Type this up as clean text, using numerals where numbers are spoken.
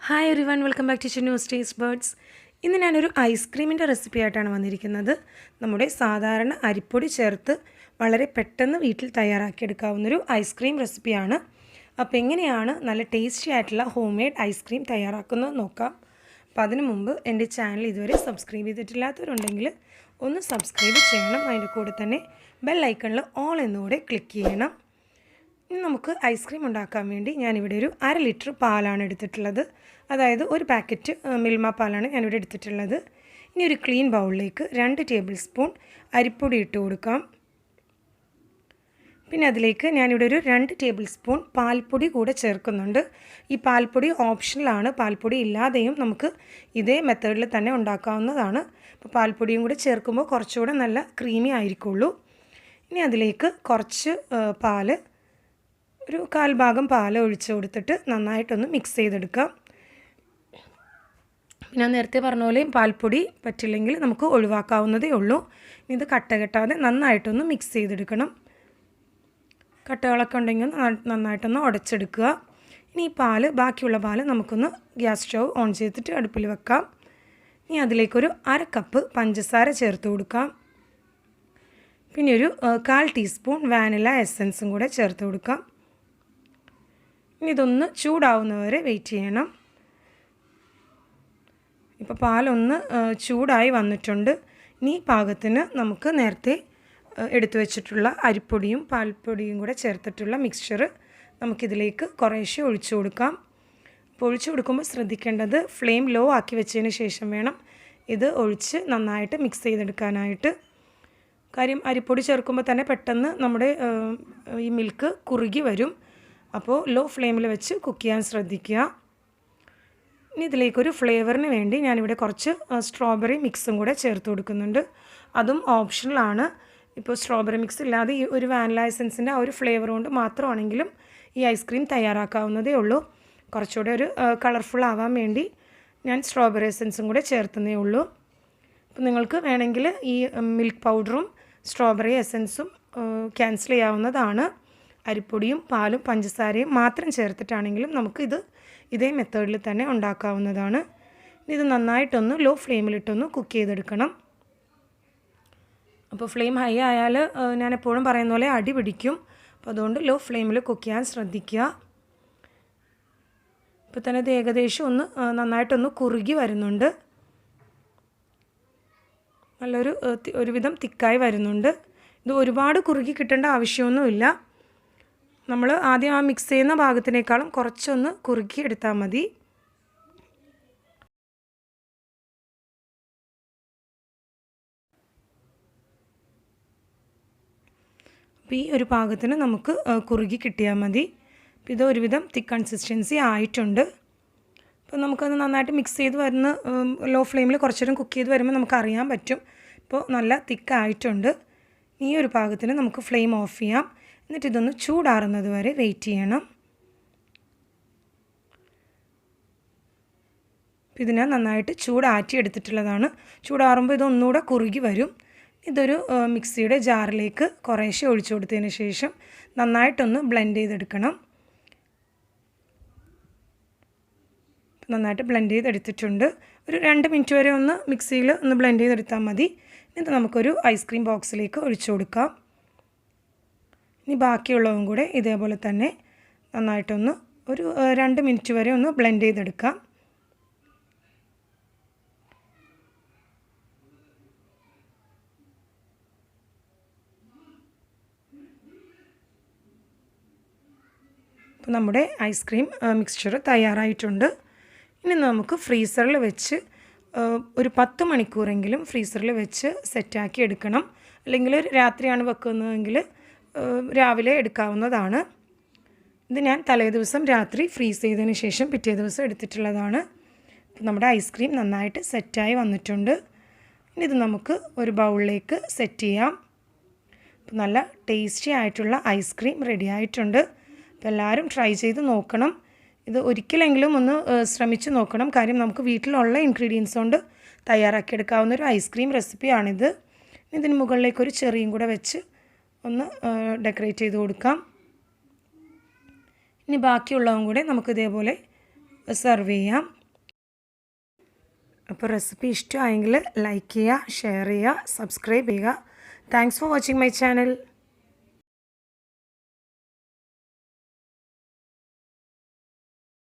Hi everyone, welcome back to news taste birds. ഇന്ന് ഞാനൊരു ഐസ്ക്രീമിൻ്റെ recipe ആയിട്ടാണ് വന്നിരിക്കുന്നത്. നമ്മുടെ സാധാരണ അരിപ്പൊടി ചേർത്ത് വളരെ പെട്ടെന്ന് വീട്ടിൽ തയ്യാറാക്കിയെടുക്കാവുന്നൊരു ഐസ്ക്രീം റെസിപ്പിയാണ്. അപ്പോൾ എങ്ങനെയാണ് നല്ല ടേസ്റ്റി ആയിട്ടുള്ള ഹോം മെയ്ഡ് ഐസ്ക്രീം തയ്യാറാക്കുന്നത് നോക്കാം. അപ്പോൾ അതിനു മുമ്പ് എൻ്റെ ചാനൽ ഇതുവരെ സബ്സ്ക്രൈബ് ചെയ്തിട്ടില്ലാത്തവരുണ്ടെങ്കിൽ ഒന്ന് സബ്സ്ക്രൈബ് ചെയ്യണം. അതിൻ്റെ കൂടെ തന്നെ ബെൽ ഐക്കണിൽ ഓൾ എന്നുകൂടെ ക്ലിക്ക് ചെയ്യണം. ഇനി നമുക്ക് ഐസ്ക്രീം ഉണ്ടാക്കാൻ വേണ്ടി ഞാനിവിടെ ഒരു 1/2 ലിറ്റർ പാലാണ് എടുത്തിട്ടുള്ളത്. അതായത് ഒരു പാക്കറ്റ് മിൽമ പാലാണ് ഞാനിവിടെ എടുത്തിട്ടുള്ളത്. ഇനി ഒരു ക്ലീൻ ബൗളിലേക്ക് 2 ടേബിൾ സ്പൂൺ അരിപ്പൊടി ഇട്ട് കൊടുക്കാം. പിന്നെ അതിലേക്ക് ഞാനിവിടെ ഒരു 2 ടേബിൾ സ്പൂൺ പാൽപ്പൊടി കൂടെ ചേർക്കുന്നുണ്ട്. ഈ പാൽപ്പൊടി ഓപ്ഷണലാണ്. പാൽപ്പൊടി ഇല്ലാതെയും നമുക്ക് ഇതേ മെത്തേഡിൽ തന്നെ ഉണ്ടാക്കാവുന്നതാണ്. അപ്പോൾ പാൽപ്പൊടിയും കൂടെ ചേർക്കുമ്പോൾ കുറച്ചുകൂടെ നല്ല ക്രീമി ആയിരിക്കുള്ളൂ. ഇനി അതിലേക്ക് കുറച്ച് പാല്, ഒരു 1/4 ഭാഗം പാൽ ഒഴിച്ച് കൊടുത്തിട്ട് നന്നായിട്ടൊന്ന് മിക്സ് ചെയ്തെടുക്കാം. ഞാൻ നേരത്തെ പറഞ്ഞ പോലെ പാൽപ്പൊടി പറ്റില്ലെങ്കിൽ നമുക്ക് ഒഴിവാക്കാവുന്നതേ ഉള്ളൂ. ഇത് കട്ട കെട്ടാതെ നന്നായിട്ടൊന്ന് മിക്സ് ചെയ്തെടുക്കണം. കട്ടകളൊക്കെ ഉണ്ടെങ്കിൽ നന്നായിട്ടൊന്ന് ഉടച്ചെടുക്കുക. ഇനി ഈ ബാക്കിയുള്ള പാല് നമുക്കൊന്ന് ഗ്യാസ് സ്റ്റൗ ഓൺ ചെയ്തിട്ട് അടുപ്പിൽ വെക്കാം. ഇനി അതിലേക്കൊരു 1/2 കപ്പ് പഞ്ചസാര ചേർത്ത് കൊടുക്കാം. പിന്നെ ഒരു 1/4 ടീസ്പൂൺ വാനില എസൻസും കൂടെ ചേർത്ത് കൊടുക്കാം. ഇനി ഇതൊന്ന് ചൂടാവുന്നവരെ വെയിറ്റ് ചെയ്യണം. ഇപ്പോൾ പാലൊന്ന് ചൂടായി വന്നിട്ടുണ്ട്. ഇനി പാകത്തിന് നമുക്ക് നേരത്തെ എടുത്തു വെച്ചിട്ടുള്ള അരിപ്പൊടിയും പാൽപ്പൊടിയും കൂടെ ചേർത്തിട്ടുള്ള മിക്സ്ചർ നമുക്കിതിലേക്ക് കുറേശ്ശെ ഒഴിച്ചു കൊടുക്കാം. അപ്പോൾ ഒഴിച്ചു കൊടുക്കുമ്പോൾ ശ്രദ്ധിക്കേണ്ടത് ഫ്ലെയിം ലോ ആക്കി വെച്ചതിന് ശേഷം വേണം ഇത് ഒഴിച്ച് നന്നായിട്ട് മിക്സ് ചെയ്തെടുക്കാനായിട്ട്. കാര്യം അരിപ്പൊടി ചേർക്കുമ്പോൾ തന്നെ പെട്ടെന്ന് നമ്മുടെ ഈ മിൽക്ക് കുറുകി വരും. അപ്പോൾ ലോ ഫ്ലെയിമിൽ വെച്ച് കുക്ക് ചെയ്യാൻ ശ്രദ്ധിക്കുക. ഇനി ഇതിലേക്കൊരു ഫ്ലേവറിന് വേണ്ടി ഞാനിവിടെ കുറച്ച് സ്ട്രോബെറി മിക്സും കൂടെ ചേർത്ത് കൊടുക്കുന്നുണ്ട്. അതും ഓപ്ഷണലാണ്. ഇപ്പോൾ സ്ട്രോബെറി മിക്സ് ഇല്ലാതെ ഈ ഒരു വാനില എസൻസിൻ്റെ ആ ഒരു ഫ്ലേവർ കൊണ്ട് മാത്രമാണെങ്കിലും ഈ ഐസ്ക്രീം തയ്യാറാക്കാവുന്നതേ ഉള്ളൂ. കുറച്ചുകൂടെ ഒരു കളർഫുൾ ആവാൻ വേണ്ടി ഞാൻ സ്ട്രോബെറി എസൻസും കൂടെ ചേർത്തുന്നേ ഉള്ളൂ. അപ്പോൾ നിങ്ങൾക്ക് വേണമെങ്കിൽ ഈ മിൽക്ക് പൗഡറും സ്ട്രോബെറി എസൻസും ക്യാൻസൽ ചെയ്യാവുന്നതാണ്. അരിപ്പൊടിയും പാലും പഞ്ചസാരയും മാത്രം ചേർത്തിട്ടാണെങ്കിലും നമുക്കിത് ഇതേ മെത്തേഡിൽ തന്നെ ഉണ്ടാക്കാവുന്നതാണ്. ഇത് നന്നായിട്ടൊന്ന് ലോ ഫ്ലെയിമിലിട്ടൊന്ന് കുക്ക് ചെയ്തെടുക്കണം. അപ്പോൾ ഫ്ലെയിം ഹൈ ആയാൽ ഞാൻ എപ്പോഴും പറയുന്ന പോലെ അടി പിടിക്കും. അപ്പോൾ അതുകൊണ്ട് ലോ ഫ്ലെയിമിൽ കുക്ക് ചെയ്യാൻ ശ്രദ്ധിക്കുക. ഇപ്പോൾ തന്നെ ഇത് ഏകദേശം ഒന്ന് നന്നായിട്ടൊന്ന് കുറുകി വരുന്നുണ്ട്. നല്ലൊരു ഒരുവിധം തിക്കായി വരുന്നുണ്ട്. ഇത് ഒരുപാട് കുറുകി കിട്ടേണ്ട ആവശ്യമൊന്നുമില്ല. നമ്മൾ ആദ്യം ആ മിക്സ് ചെയ്യുന്ന ഭാഗത്തിനേക്കാളും കുറച്ചൊന്ന് കുറുക്കി എടുത്താൽ മതി. അപ്പോൾ ഈ ഒരു പാകത്തിന് നമുക്ക് കുറുകി കിട്ടിയാൽ മതി. അപ്പോൾ ഇത് ഒരുവിധം തിക്ക് കൺസിസ്റ്റൻസി ആയിട്ടുണ്ട്. അപ്പോൾ നമുക്കത് നന്നായിട്ട് മിക്സ് ചെയ്ത് വരുന്ന ലോ ഫ്ലെയിമിൽ കുറച്ചുനേരം കുക്ക് ചെയ്ത് വരുമ്പോൾ നമുക്കറിയാൻ പറ്റും. ഇപ്പോൾ നല്ല തിക്കായിട്ടുണ്ട്. ഈ ഒരു പാകത്തിന് നമുക്ക് ഫ്ലെയിം ഓഫ് ചെയ്യാം. എന്നിട്ട് ഇതൊന്ന് ചൂടാറുന്നത് വരെ വെയിറ്റ് ചെയ്യണം. ഇതിനെ നന്നായിട്ട് ചൂടാറ്റി എടുത്തിട്ടുള്ളതാണ്. ചൂടാറുമ്പോൾ ഇതൊന്നുകൂടെ കുറുകി വരും. ഇതൊരു മിക്സിയുടെ ജാറിലേക്ക് കുറേശ്ശെ ഒഴിച്ചു കൊടുത്തതിന് ശേഷം നന്നായിട്ടൊന്ന് ബ്ലെൻഡ് ചെയ്തെടുക്കണം. നന്നായിട്ട് ബ്ലെൻഡ് ചെയ്തെടുത്തിട്ടുണ്ട്. ഒരു 2 മിനിറ്റ് വരെ ഒന്ന് മിക്സിയിൽ ഒന്ന് ബ്ലെൻഡ് ചെയ്തെടുത്താൽ മതി. ഇത് നമുക്കൊരു ഐസ്ക്രീം ബോക്സിലേക്ക് ഒഴിച്ചു കൊടുക്കാം. ഇനി ബാക്കിയുള്ളതും കൂടെ ഇതേപോലെ തന്നെ നന്നായിട്ടൊന്ന് ഒരു 2 മിനിറ്റ് വരെ ഒന്ന് ബ്ലെൻഡ് ചെയ്തെടുക്കാം. അപ്പോൾ നമ്മുടെ ഐസ്ക്രീം മിക്സ്ചർ തയ്യാറായിട്ടുണ്ട്. ഇനി നമുക്ക് ഫ്രീസറിൽ വെച്ച് ഒരു 10 മണിക്കൂറെങ്കിലും ഫ്രീസറിൽ വെച്ച് സെറ്റാക്കി എടുക്കണം. അല്ലെങ്കിൽ രാത്രിയാണ് വെക്കുന്നതെങ്കിൽ രാവിലെ എടുക്കാവുന്നതാണ്. ഇത് ഞാൻ തലേ ദിവസം രാത്രി ഫ്രീസ് ചെയ്തതിന് ശേഷം പിറ്റേ ദിവസം എടുത്തിട്ടുള്ളതാണ്. നമ്മുടെ ഐസ്ക്രീം നന്നായിട്ട് സെറ്റായി വന്നിട്ടുണ്ട്. ഇനി ഇത് നമുക്ക് ഒരു ബൗളിലേക്ക് സെറ്റ് ചെയ്യാം. നല്ല ടേസ്റ്റി ആയിട്ടുള്ള ഐസ്ക്രീം റെഡി ആയിട്ടുണ്ട്. അപ്പോൾ എല്ലാവരും ട്രൈ ചെയ്ത് നോക്കണം. ഇത് ഒരിക്കലെങ്കിലും ഒന്ന് ശ്രമിച്ച് നോക്കണം. കാര്യം നമുക്ക് വീട്ടിലുള്ള ഇൻഗ്രീഡിയൻസ് കൊണ്ട് തയ്യാറാക്കിയെടുക്കാവുന്ന ഒരു ഐസ്ക്രീം റെസിപ്പിയാണിത്. ഇതിന് മുകളിലേക്കൊരു ചെറിയും കൂടെ വെച്ച് ഒന്ന് ഡെക്കറേറ്റ് ചെയ്ത് കൊടുക്കാം. ഇനി ബാക്കിയുള്ളതും കൂടെ നമുക്ക് ഇതേപോലെ സെർവ് ചെയ്യാം. അപ്പോൾ റെസിപ്പി ഇഷ്ടമായെങ്കിൽ ലൈക്ക് ചെയ്യുക, ഷെയർ ചെയ്യുക, സബ്സ്ക്രൈബ് ചെയ്യുക. Thanks for watching my channel.